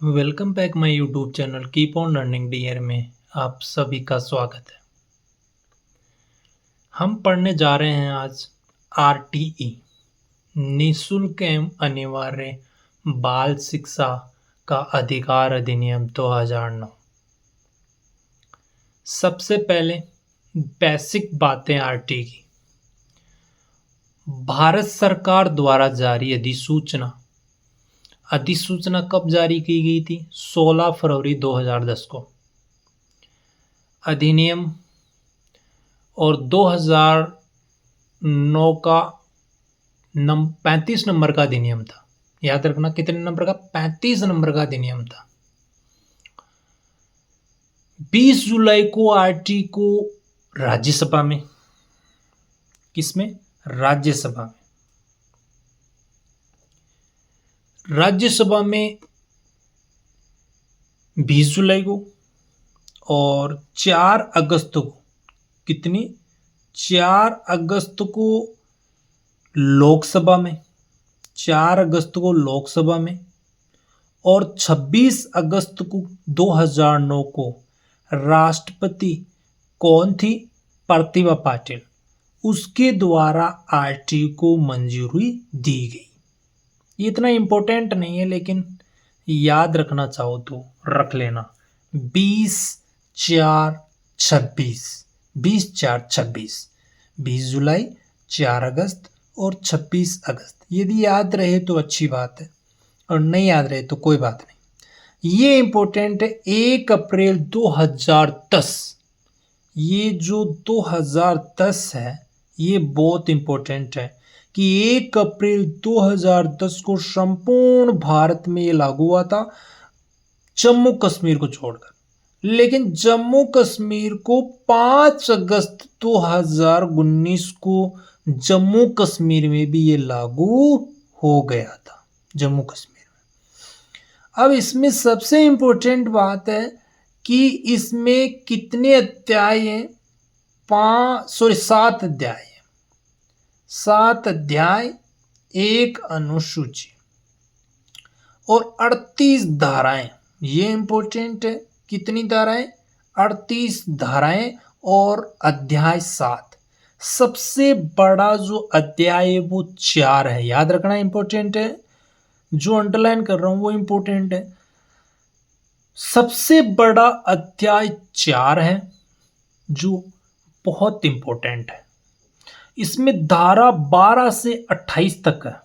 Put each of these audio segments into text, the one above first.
Welcome back my YouTube channel keep on learning dear में आप सभी का स्वागत है। हम पढ़ने जा रहे हैं आज आरटीई निःशुल्क एवं अनिवार्य बाल शिक्षा का अधिकार अधिनियम 2009। सबसे पहले बेसिक बातें आरटीई की। भारत सरकार द्वारा जारी अधिसूचना कब जारी की गई थी? 16 फरवरी 2010 को। अधिनियम और 2009 का 35 नंबर का अधिनियम था। याद रखना कितने नंबर का? 35 नंबर का अधिनियम था। 20 जुलाई को आरटी को राज्यसभा में, किसमें? राज्यसभा में। राज्यसभा में 20 जुलाई को और 4 अगस्त को, कितनी? 4 अगस्त को लोकसभा में, 4 अगस्त को लोकसभा में और 26 अगस्त को 2009 को राष्ट्रपति कौन थी? प्रतिभा पाटिल, उसके द्वारा आरटी को मंजूरी दी गई। ये इतना इम्पोर्टेंट नहीं है, लेकिन याद रखना चाहो तो रख लेना। 20/4/26, 20 जुलाई, 4 अगस्त और 26 अगस्त। यदि याद रहे तो अच्छी बात है, और नहीं याद रहे तो कोई बात नहीं। ये इम्पोर्टेंट है। 1 अप्रैल 2010, ये जो 2010 है ये बहुत इम्पोर्टेंट है कि 1 अप्रैल 2010 को संपूर्ण भारत में ये लागू हुआ था, जम्मू कश्मीर को छोड़कर। लेकिन जम्मू कश्मीर को 5 अगस्त 2019 को जम्मू कश्मीर में भी ये लागू हो गया था, जम्मू कश्मीर में। अब इसमें सबसे इम्पोर्टेंट बात है कि इसमें कितने अध्याय हैं? 7 अध्याय है। 7 अध्याय, 1 अनुसूची और 38 धाराएं। ये इंपॉर्टेंट है। कितनी धाराएं? 38 धाराएं और अध्याय 7। सबसे बड़ा जो अध्याय है वो 4 है। याद रखना, इंपॉर्टेंट है। जो अंडरलाइन कर रहा हूं वो इंपॉर्टेंट है। सबसे बड़ा अध्याय 4 है, जो बहुत इंपॉर्टेंट है। इसमें धारा 12 से 28 तक है।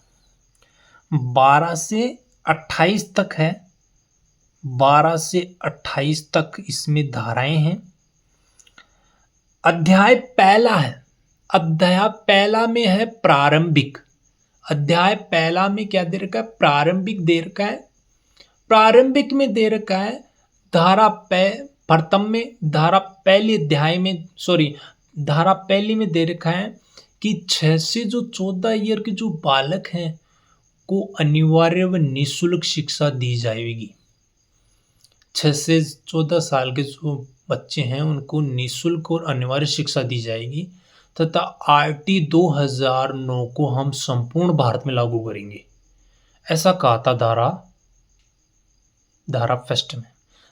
12 से 28 तक है। 12 से 28 तक इसमें धाराएं हैं। अध्याय पहला है। अध्याय पहला में है प्रारंभिक। अध्याय पहला में क्या दे रखा है? प्रारंभिक दे रखा है। प्रारंभिक में दे रखा है धारा प्रथम में, धारा पहली अध्याय में, धारा पहली में दे रखा है कि 6 से जो 14 ईयर के जो बालक हैं को अनिवार्य व निःशुल्क शिक्षा दी जाएगी। 6 से 14 साल के जो बच्चे हैं उनको निःशुल्क और अनिवार्य शिक्षा दी जाएगी, तथा आरटी 2009 को हम संपूर्ण भारत में लागू करेंगे, ऐसा कहा था धारा फर्स्ट में।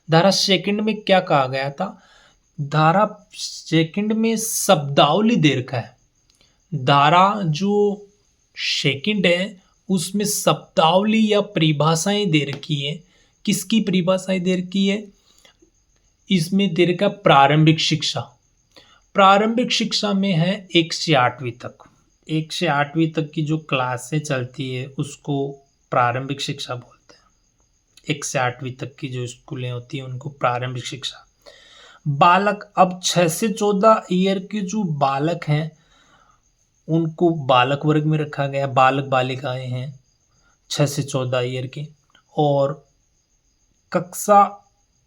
धारा सेकंड में क्या कहा गया था? धारा सेकंड में शब्दावली दे रखा है। धारा जो सेकंड है उसमें शब्दावली या परिभाषाएं दे रखी है। किसकी परिभाषाएं दे रखी है? इसमें दे रखा प्रारंभिक शिक्षा। प्रारंभिक शिक्षा में है 1 से 8वीं तक। 1 से 8वीं तक की जो क्लासें चलती है उसको प्रारंभिक शिक्षा बोलते हैं। 1 से 8वीं तक की जो स्कूलें होती हैं उनको प्रारंभिक शिक्षा। बालक, अब 6 से 14 ईयर के जो बालक हैं उनको बालक वर्ग में रखा गया। बालक बालिकाएं हैं 6 से 14 ईयर के। और कक्षा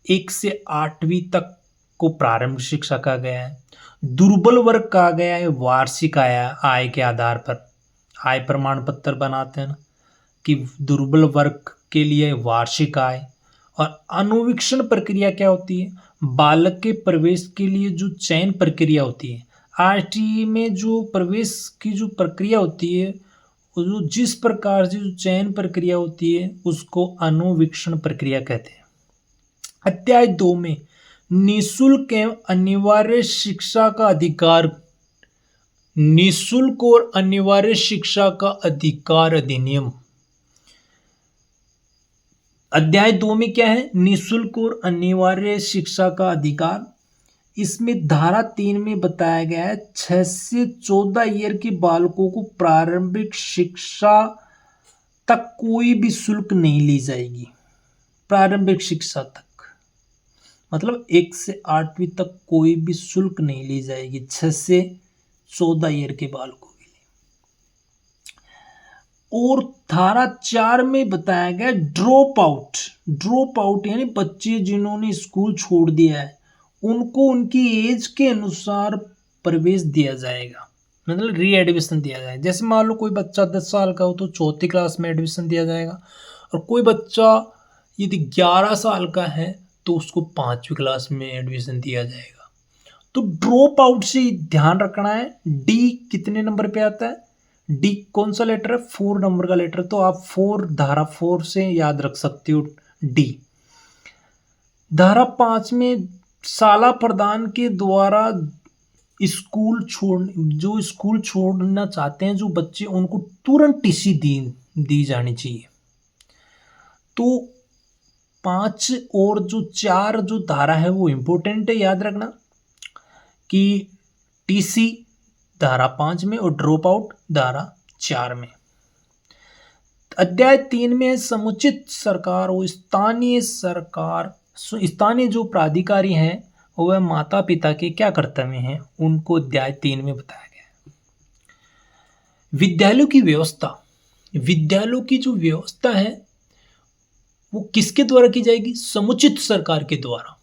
1 से 8वीं तक को प्रारंभिक शिक्षा कहा गया है। दुर्बल वर्ग कहा गया है वार्षिक आय के आधार पर। आय प्रमाण पत्र बनाते हैं ना, कि दुर्बल वर्ग के लिए वार्षिक आय। और अनुवीक्षण प्रक्रिया क्या होती है? बालक के प्रवेश के लिए जो चयन प्रक्रिया होती है, आरटी में जो प्रवेश की जो प्रक्रिया होती है जो जिस प्रकार से जो चयन प्रक्रिया होती है उसको अनुवीक्षण प्रक्रिया कहते हैं। अध्याय 2 में निःशुल्क एवं अनिवार्य शिक्षा का अधिकार, निःशुल्क और अनिवार्य शिक्षा का अधिकार अधिनियम। अध्याय 2 में क्या है? निःशुल्क और अनिवार्य शिक्षा का अधिकार। इसमें धारा 3 में बताया गया है 6 से 14 ईयर के बालकों को प्रारंभिक शिक्षा तक कोई भी शुल्क नहीं ली जाएगी। प्रारंभिक शिक्षा तक मतलब 1 से 8वीं तक कोई भी शुल्क नहीं ली जाएगी 6 से 14 ईयर के बालकों के लिए। और धारा 4 में बताया गया ड्रॉप आउट यानी बच्चे जिन्होंने स्कूल छोड़ दिया है उनको उनकी एज के अनुसार प्रवेश दिया जाएगा, मतलब री एडमिशन दिया जाएगा। जैसे मान लो कोई बच्चा 10 साल का हो तो 4थी क्लास में एडमिशन दिया जाएगा, और कोई बच्चा यदि 11 साल का है तो उसको 5वीं क्लास में एडमिशन दिया जाएगा। तो ड्रॉप आउट से ध्यान रखना है। डी कितने नंबर पे आता है? डी कौन सा लेटर है? 4 नंबर का लेटर, तो आप धारा 4 से याद रख सकते हो डी। धारा 5 में शाला प्रधान के द्वारा स्कूल छोड़ना चाहते हैं जो बच्चे उनको तुरंत टीसी दी जानी चाहिए। तो 5 और जो 4 जो धारा है वो इंपॉर्टेंट है, याद रखना कि टीसी धारा 5 में और ड्रॉप आउट धारा 4 में। अध्याय 3 में समुचित सरकार और स्थानीय जो प्राधिकारी हैं वह माता पिता के क्या कर्तव्य हैं उनको अध्याय 3 में बताया गया है। विद्यालयों की व्यवस्था, विद्यालयों की जो व्यवस्था है वो किसके द्वारा की जाएगी? समुचित सरकार के द्वारा।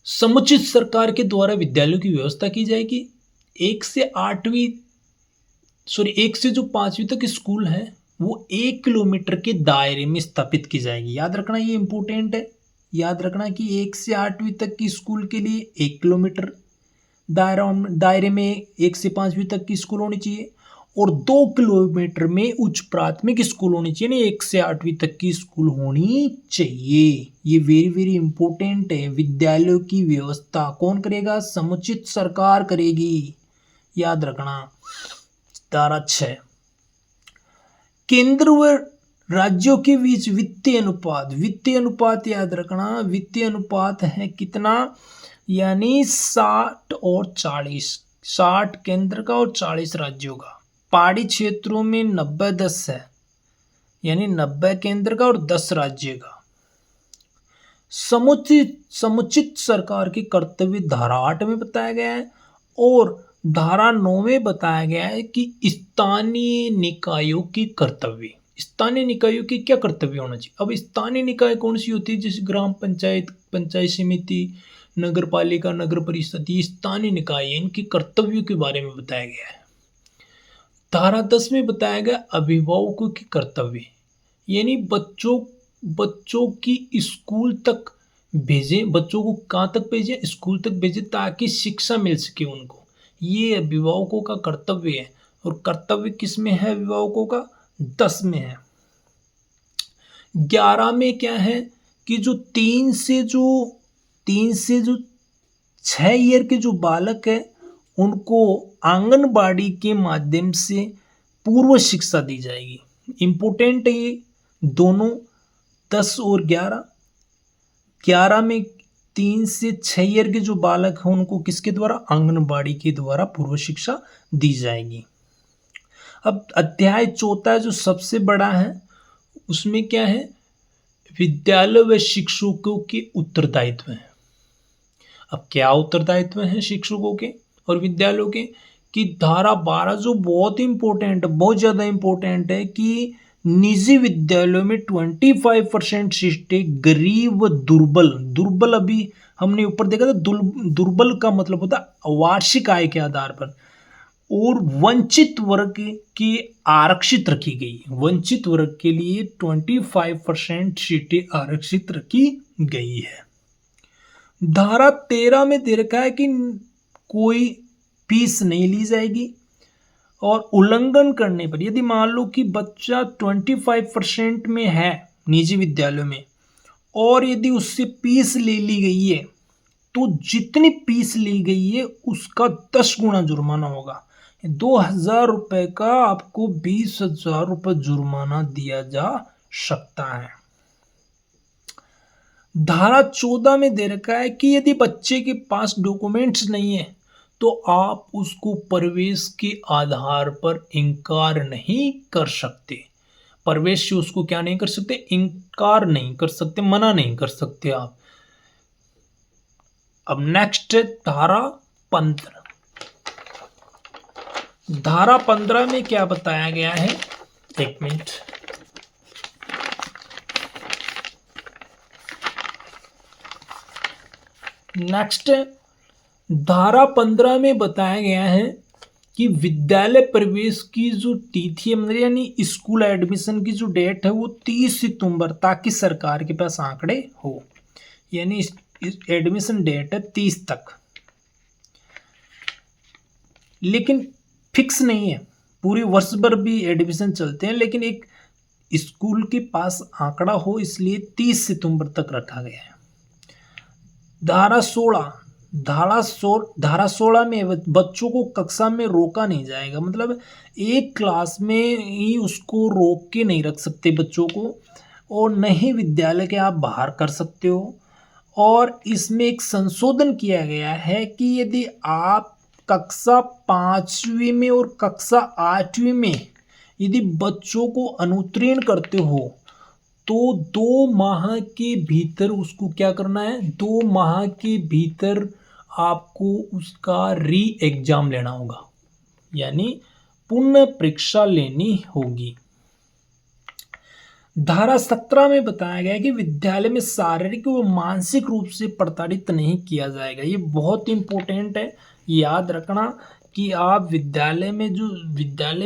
समुचित सरकार के द्वारा विद्यालयों की व्यवस्था की जाएगी। 1 से जो 5वीं तक स्कूल है वो 1 किलोमीटर के दायरे में स्थापित की जाएगी। याद रखना ये इंपॉर्टेंट है। याद रखना कि 1 से 8वीं तक की स्कूल के लिए 1 किलोमीटर दायरे में 1 से 5वीं तक की स्कूल होनी चाहिए, और 2 किलोमीटर में उच्च प्राथमिक स्कूल होनी चाहिए। 1 से 8वीं तक की स्कूल होनी चाहिए। ये वेरी वेरी इंपॉर्टेंट है। विद्यालयों की व्यवस्था कौन करेगा? समुचित सरकार करेगी, याद रखना। धारा 6 केंद्र व राज्यों के बीच वित्तीय अनुपात याद रखना। वित्तीय अनुपात है कितना? यानी 60 और 40, 60 केंद्र का और 40 राज्यों का। पहाड़ी क्षेत्रों में 90-10 है, यानी 90 केंद्र का और 10 राज्य का। समुचित सरकार के कर्तव्य धारा 8 में बताया गया है, और धारा 9 में बताया गया है कि स्थानीय निकायों के कर्तव्य। स्थानीय निकायों के क्या कर्तव्य होना चाहिए? अब स्थानीय निकाय कौन सी होती है? जैसे ग्राम पंचायत, पंचायत समिति, नगर पालिका, नगर परिषद, ये स्थानीय निकाय है। इनके कर्तव्यों के बारे में बताया गया है। धारा 10 में बताया गया अभिभावकों के कर्तव्य, यानी बच्चों की स्कूल तक भेजें। बच्चों को कहाँ तक भेजें? स्कूल तक भेजें ताकि शिक्षा मिल सके उनको। ये अभिभावकों का कर्तव्य है। और कर्तव्य किस में है अभिभावकों का? 10 में है। 11 में क्या है कि जो 3 से जो 6 ईयर के जो बालक है उनको आंगनबाड़ी के माध्यम से पूर्व शिक्षा दी जाएगी। इंपॉर्टेंट है ये दोनों, 10 और 11। 11 में 3 से 6 ईयर के जो बालक हैं उनको किसके द्वारा? आंगनबाड़ी के द्वारा पूर्व शिक्षा दी जाएगी। अब अध्याय 4 जो सबसे बड़ा है उसमें क्या है? विद्यालय व शिक्षकों के उत्तरदायित्व हैं। अब क्या उत्तरदायित्व हैं शिक्षकों के और विद्यालयों के? कि धारा 12 जो बहुत इंपॉर्टेंट, बहुत ज़्यादा इंपॉर्टेंट है कि निजी विद्यालयों में 25% सीटें गरीब व दुर्बल अभी हमने ऊपर देखा था। दुर्बल का मतलब होता है वार्षिक आय के आधार पर, और वंचित वर्ग की आरक्षित रखी गई। वंचित वर्ग के लिए 25% सीटें आरक्षित रखी गई है। धारा 13 में दे रखा है कि कोई फीस नहीं ली जाएगी, और उल्लंघन करने पर, यदि मान लो कि बच्चा 25% में है निजी विद्यालयों में और यदि उससे फीस ले ली गई है तो जितनी फीस ली गई है उसका 10 गुना जुर्माना होगा। 2,000 रुपए का आपको 20,000 रुपये जुर्माना दिया जा सकता है। धारा 14 में दे रखा है कि यदि बच्चे के पास डॉक्यूमेंट्स नहीं है तो आप उसको प्रवेश के आधार पर इनकार नहीं कर सकते। प्रवेश से उसको क्या नहीं कर सकते, इनकार नहीं कर सकते, मना नहीं कर सकते आप। अब नेक्स्ट है धारा 15। धारा 15 में क्या बताया गया है, एक मिनट। नेक्स्ट धारा 15 में बताया गया है कि विद्यालय प्रवेश की जो तिथि है, मतलब यानी स्कूल एडमिशन की जो डेट है वो 30 सितंबर, ताकि सरकार के पास आंकड़े हो, यानी एडमिशन डेट है 30 तक, लेकिन फिक्स नहीं है, पूरी वर्ष भर भी एडमिशन चलते हैं, लेकिन एक स्कूल के पास आंकड़ा हो इसलिए 30 सितंबर तक रखा गया है। धारा 16 में बच्चों को कक्षा में रोका नहीं जाएगा, मतलब एक क्लास में ही उसको रोक के नहीं रख सकते बच्चों को, और नहीं विद्यालय के आप बाहर कर सकते हो। और इसमें एक संशोधन किया गया है कि यदि आप कक्षा 5वीं में और कक्षा 8वीं में यदि बच्चों को अनुत्तीर्ण करते हो तो 2 माह के भीतर उसको क्या करना है, 2 माह के भीतर आपको उसका री एग्जाम लेना होगा, यानी पुनः परीक्षा लेनी होगी। धारा 17 में बताया गया है कि विद्यालय में शारीरिक व मानसिक रूप से प्रताड़ित नहीं किया जाएगा। ये बहुत इंपॉर्टेंट है, याद रखना कि आप विद्यालय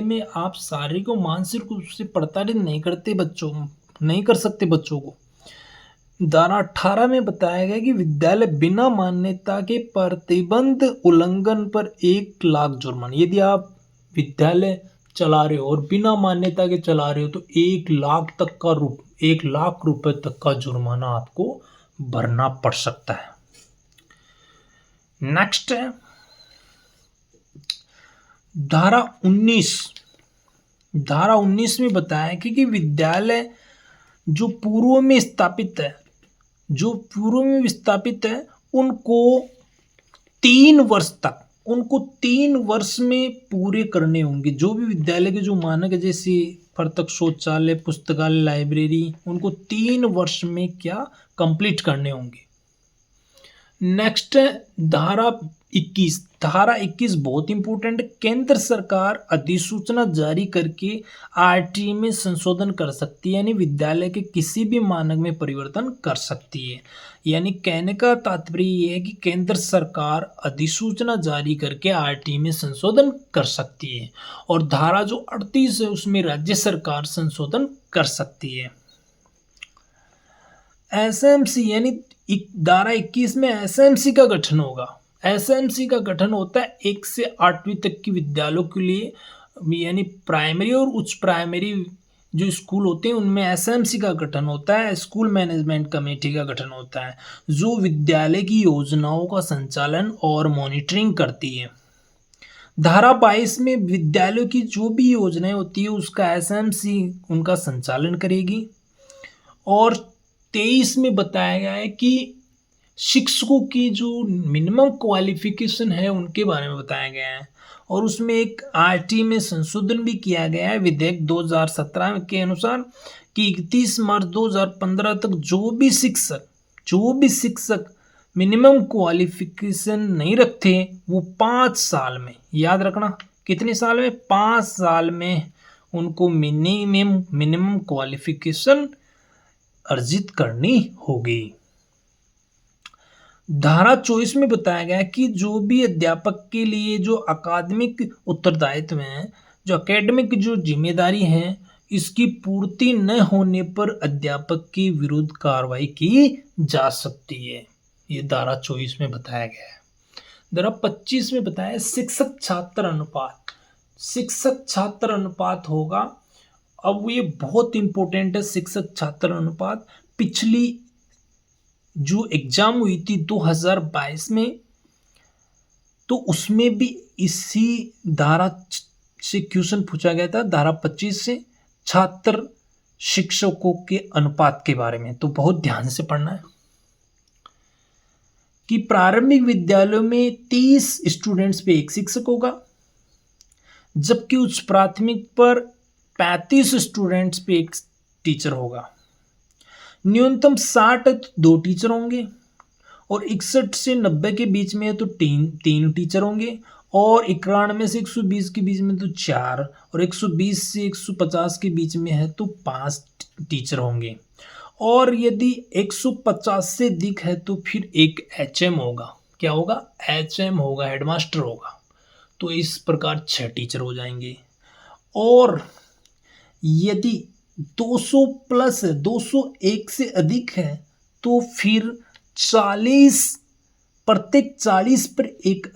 में आप शारीरिक व मानसिक रूप से प्रताड़ित नहीं कर सकते बच्चों को। धारा 18 में बताया गया कि विद्यालय बिना मान्यता के प्रतिबंध उल्लंघन पर 1 लाख जुर्माना, यदि आप विद्यालय चला रहे हो और बिना मान्यता के चला रहे हो तो 1 लाख रुपए तक का जुर्माना आपको भरना पड़ सकता है। नेक्स्ट है धारा 19। धारा 19 में बताया कि विद्यालय जो पूर्व में विस्थापित है उनको 3 वर्ष में पूरे करने होंगे। जो भी विद्यालय के जो मानक है, जैसे प्रत्यक्ष शौचालय, पुस्तकालय, लाइब्रेरी, उनको 3 वर्ष में क्या कंप्लीट करने होंगे। नेक्स्ट है धारा 21। धारा 21 बहुत इंपॉर्टेंट। केंद्र सरकार अधिसूचना जारी करके आरटीई में संशोधन कर सकती है, यानी विद्यालय के किसी भी मानक में परिवर्तन कर सकती है। यानी कहने का तात्पर्य ये है कि केंद्र सरकार अधिसूचना जारी करके आरटीई में संशोधन कर सकती है, और धारा जो 38 है उसमें राज्य सरकार संशोधन कर सकती है। एसएमसी यानी धारा 21 में एसएमसी का गठन होगा। एसएमसी का गठन होता है 1 से 8वीं तक की विद्यालयों के लिए, यानी प्राइमरी और उच्च प्राइमरी जो स्कूल होते हैं उनमें एसएमसी का गठन होता है, स्कूल मैनेजमेंट कमेटी का गठन होता है, जो विद्यालय की योजनाओं का संचालन और मॉनिटरिंग करती है। धारा 22 में विद्यालयों की जो भी योजनाएं होती है उसका एसएमसी उनका संचालन करेगी। और 23 में बताया गया है कि शिक्षकों की जो मिनिमम क्वालिफिकेशन है उनके बारे में बताया गया है, और उसमें एक आरटी में संशोधन भी किया गया है विधेयक 2017 के अनुसार कि 31 मार्च 2015 तक जो भी शिक्षक मिनिमम क्वालिफिकेशन नहीं रखते वो 5 साल में, याद रखना कितने साल में, 5 साल में उनको मिनिमम क्वालिफिकेशन अर्जित करनी होगी। धारा 24 में बताया गया कि जो भी अध्यापक के लिए जो अकादमिक उत्तरदायित्व हैं, जो एकेडमिक जो जिम्मेदारी है, इसकी पूर्ति न होने पर अध्यापक के विरुद्ध कार्रवाई की जा सकती है। ये धारा 24 में बताया गया है। धारा 25 में बताया शिक्षक छात्र अनुपात। शिक्षक छात्र अनुपात होगा। अब ये बहुत इंपॉर्टेंट है, शिक्षक छात्र अनुपात। पिछली जो एग्जाम हुई थी 2022 में, तो उसमें भी इसी धारा से क्वेश्चन पूछा गया था, धारा 25 से, छात्र शिक्षकों के अनुपात के बारे में। तो बहुत ध्यान से पढ़ना है कि प्रारंभिक विद्यालयों में 30 स्टूडेंट्स पे एक शिक्षक होगा, जबकि उच्च प्राथमिक पर 35 स्टूडेंट्स पे एक टीचर होगा। न्यूनतम 60 है तो 2 टीचर होंगे, और 61 से 90 के बीच में है तो तीन टीचर होंगे, और 91 से 120 के बीच में तो 4, और 120 से 150 के बीच में है तो 5 टीचर होंगे, और यदि 150 से अधिक है तो फिर एक HM होगा। क्या होगा? HM होगा, हेडमास्टर होगा। तो इस प्रकार 6 टीचर हो जाएंगे। और यदि 200 प्लस है, 201 से अधिक है, तो फिर 40, प्रत्येक 40 पर एक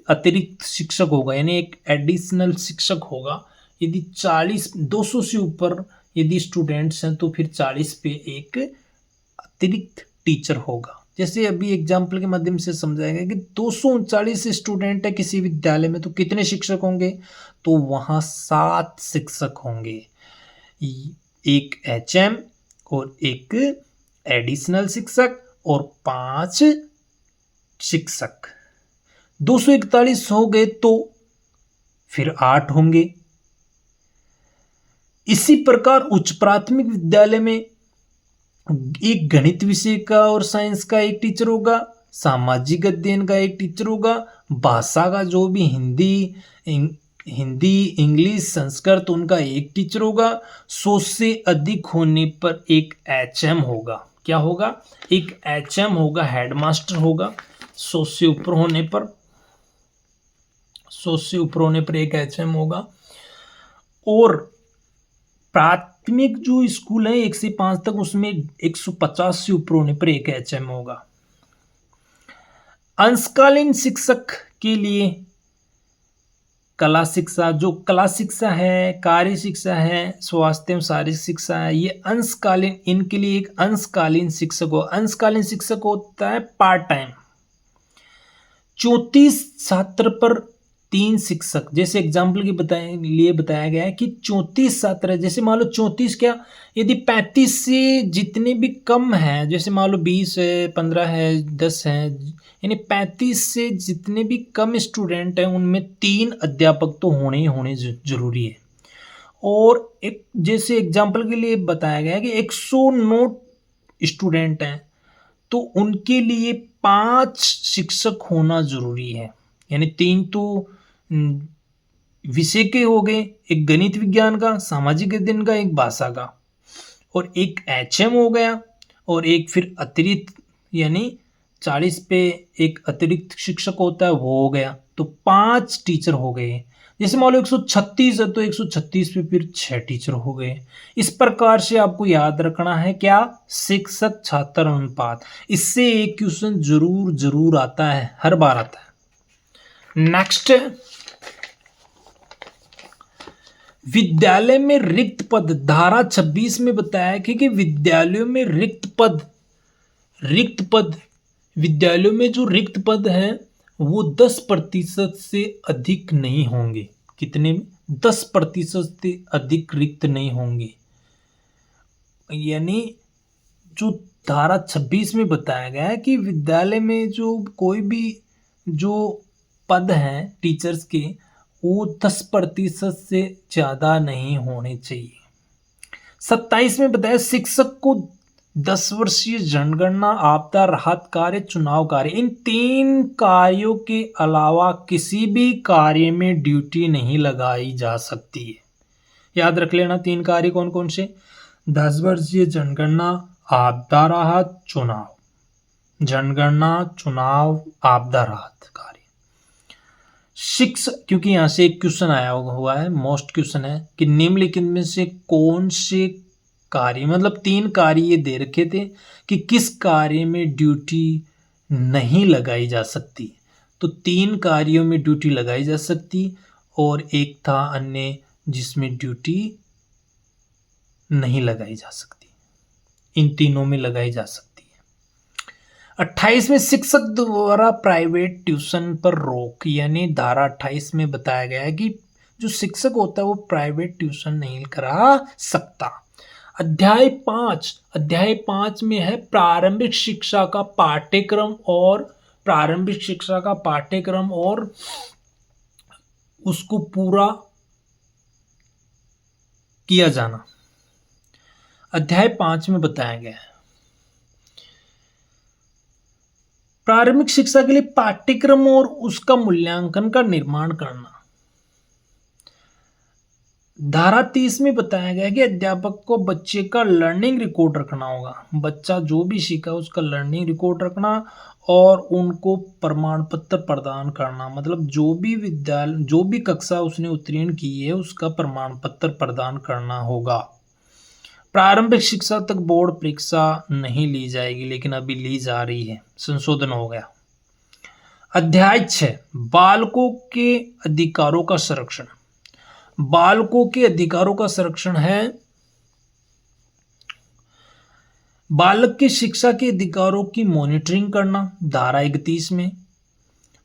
अतिरिक्त शिक्षक होगा, यानी एक एडिशनल शिक्षक होगा। यदि 200 से ऊपर यदि स्टूडेंट्स हैं तो फिर 40 पे एक अतिरिक्त टीचर होगा। जैसे अभी एग्जाम्पल के माध्यम से समझाएगा कि 239 स्टूडेंट है किसी विद्यालय में, तो कितने शिक्षक होंगे? तो वहाँ 7 शिक्षक होंगे, एक HM और एक एडिशनल शिक्षक और 5 शिक्षक। 241 हो गए तो फिर 8 होंगे। इसी प्रकार उच्च प्राथमिक विद्यालय में एक गणित विषय का और साइंस का एक टीचर होगा, सामाजिक अध्ययन का एक टीचर होगा, भाषा का जो भी हिंदी, इंग्लिश, संस्कृत, उनका एक टीचर होगा। 100 से अधिक होने पर एक HM होगा। क्या होगा? एक HM होगा, हेडमास्टर होगा। 100 से ऊपर होने पर एक HM होगा। और प्राथमिक जो स्कूल है 1 से 5 तक, उसमें 150 से ऊपर होने पर एक HM होगा। अंशकालीन शिक्षक के लिए कला शिक्षा है, कार्य शिक्षा है, स्वास्थ्य एवं शारीरिक शिक्षा है, ये अंशकालीन, इनके लिए एक अंशकालीन शिक्षक हो। अंशकालीन शिक्षक होता है पार्ट टाइम। 34 छात्र पर 3 शिक्षक। जैसे एग्जाम्पल के लिए बताया गया है कि 34 छात्र है, जैसे मान लो 34 क्या, यदि 35 से जितने भी कम है, जैसे मान लो 20 है, 15 है, 10 है, यानी 35 से जितने भी कम स्टूडेंट हैं उनमें 3 अध्यापक तो होने ही होने जरूरी है। और एक जैसे एग्जाम्पल के लिए बताया गया है कि 109 स्टूडेंट हैं तो उनके लिए 5 शिक्षक होना जरूरी है, यानी 3 तो विषय के हो गए, एक गणित विज्ञान का, सामाजिक अध्ययन का, एक भाषा का, और एक HM हो गया, और एक फिर अतिरिक्त, यानी 40 पे एक अतिरिक्त शिक्षक होता है, वो हो गया। तो 5 टीचर हो गए। जैसे मान लो 136 है तो 136 पे फिर 6 टीचर हो गए। इस प्रकार से आपको याद रखना है क्या? शिक्षक छात्र अनुपात। इससे एक क्वेश्चन जरूर आता है, हर बार आता है। नेक्स्ट, विद्यालय में रिक्त पद। धारा 26 में बताया कि विद्यालयों में रिक्त पद विद्यालयों में जो रिक्त पद हैं वो 10% से अधिक नहीं होंगे। कितने में? 10% से अधिक रिक्त नहीं होंगे। यानी जो धारा 26 में बताया गया है कि विद्यालय में जो कोई भी जो पद हैं टीचर्स के, वो 10% से ज़्यादा नहीं होने चाहिए। 27 में बताया शिक्षक को 10 वर्षीय जनगणना, आपदा राहत कार्य, चुनाव कार्य, इन 3 कार्यों के अलावा किसी भी कार्य में ड्यूटी नहीं लगाई जा सकती है। याद रख लेना 3 कार्य कौन कौन से? 10 वर्षीय जनगणना, आपदा राहत, चुनाव। जनगणना, चुनाव, आपदा राहत कार्य। शिक्षक, क्योंकि यहाँ से एक क्वेश्चन आया हुआ है, मोस्ट क्वेश्चन है कि निम्नलिखित में से कौन से कार्य, मतलब 3 कार्य ये दे रखे थे कि किस कार्य में ड्यूटी नहीं लगाई जा सकती। तो 3 कार्यों में ड्यूटी लगाई जा सकती, और एक था अन्य जिसमें ड्यूटी नहीं लगाई जा सकती। इन तीनों में लगाई जा सकती है। 28 में शिक्षक द्वारा प्राइवेट ट्यूशन पर रोक, यानी धारा 28 में बताया गया है कि जो शिक्षक होता है वो प्राइवेट ट्यूशन नहीं करा सकता। अध्याय 5 में है प्रारंभिक शिक्षा का पाठ्यक्रम और उसको पूरा किया जाना। अध्याय 5 में बताया गया है प्रारंभिक शिक्षा के लिए पाठ्यक्रम और उसका मूल्यांकन का निर्माण करना। धारा 30 में बताया गया कि अध्यापक को बच्चे का लर्निंग रिकॉर्ड रखना होगा। बच्चा जो भी सीखा उसका लर्निंग रिकॉर्ड रखना और उनको प्रमाण पत्र प्रदान करना, मतलब जो भी कक्षा उसने उत्तीर्ण की है उसका प्रमाण पत्र प्रदान करना होगा। प्रारंभिक शिक्षा तक बोर्ड परीक्षा नहीं ली जाएगी, लेकिन अभी ली जा रही है, संशोधन हो गया। अध्याय 6 बालकों के अधिकारों का संरक्षण। बालकों के अधिकारों का संरक्षण है बालक की शिक्षा के अधिकारों की मॉनिटरिंग करना, धारा 31 में।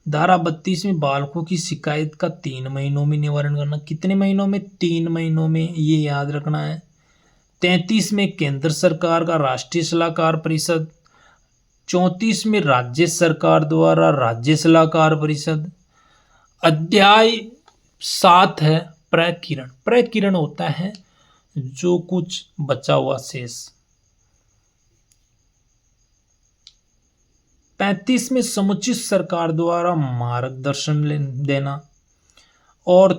धारा 32 में बालकों की शिकायत का 3 महीनों में निवारण करना। कितने महीनों में? 3 महीनों में, ये याद रखना है। 33 में केंद्र सरकार का राष्ट्रीय सलाहकार परिषद। 34 में राज्य सरकार द्वारा राज्य सलाहकार परिषद। अध्याय 7 है प्रकिरण। प्रकिरण होता है जो कुछ बचा हुआ शेष। 35 में समुचित सरकार द्वारा मार्गदर्शन देना। और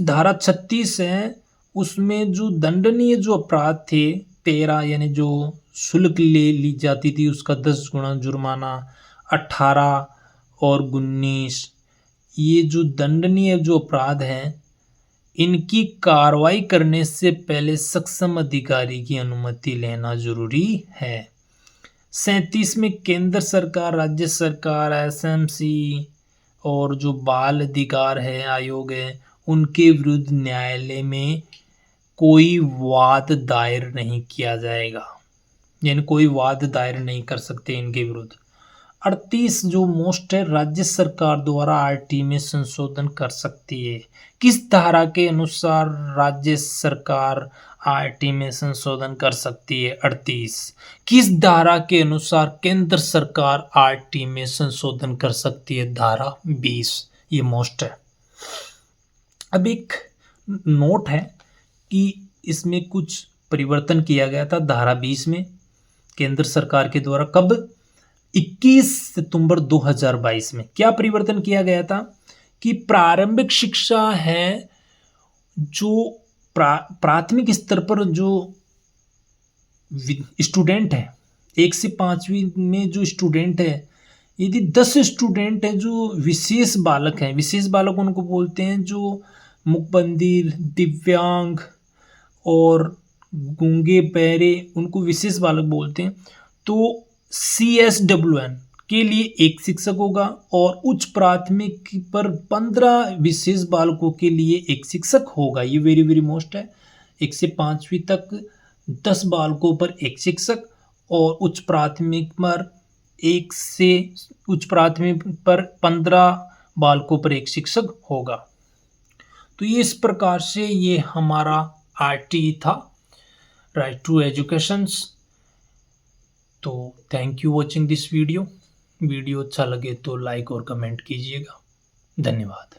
धारा 36 है, उसमें जो दंडनीय जो अपराध थे 13, यानी जो शुल्क ली जाती थी उसका 10 गुना जुर्माना। 18 और 19 ये जो दंडनीय जो अपराध हैं इनकी कार्रवाई करने से पहले सक्षम अधिकारी की अनुमति लेना जरूरी है। 37 में केंद्र सरकार, राज्य सरकार, एसएमसी और जो बाल अधिकार है आयोग है उनके विरुद्ध न्यायालय में कोई वाद दायर नहीं किया जाएगा, यानी कोई वाद दायर नहीं कर सकते इनके विरुद्ध। 38 जो मोस्ट है, राज्य सरकार द्वारा आरटी में संशोधन कर सकती है। किस धारा के अनुसार राज्य सरकार आरटी में संशोधन कर सकती है? 38। किस धारा के अनुसार केंद्र सरकार आरटी में संशोधन कर सकती है? धारा 20। ये मोस्ट है। अब एक नोट है कि इसमें कुछ परिवर्तन किया गया था धारा 20 में केंद्र सरकार के द्वारा। कब? 21 सितंबर 2022 में। क्या परिवर्तन किया गया था कि प्रारंभिक शिक्षा है जो प्राथमिक स्तर पर जो स्टूडेंट है 1 से 5वीं में जो स्टूडेंट है, यदि 10 स्टूडेंट हैं जो विशेष बालक हैं, विशेष बालक उनको बोलते हैं जो मुखबंदिर, दिव्यांग और गूंगे बहरे, उनको विशेष बालक बोलते हैं। तो CSWN के लिए 1 शिक्षक होगा और उच्च प्राथमिक पर 15 विशेष बालकों के लिए 1 शिक्षक होगा। ये वेरी वेरी मोस्ट है। 1 से 5वीं तक 10 बालकों पर 1 शिक्षक और उच्च प्राथमिक पर 15 बालकों पर 1 शिक्षक होगा। तो ये इस प्रकार से ये हमारा RT था, राइट टू एजुकेशन। तो thank you watching this video अच्छा लगे तो लाइक और कमेंट कीजिएगा। धन्यवाद।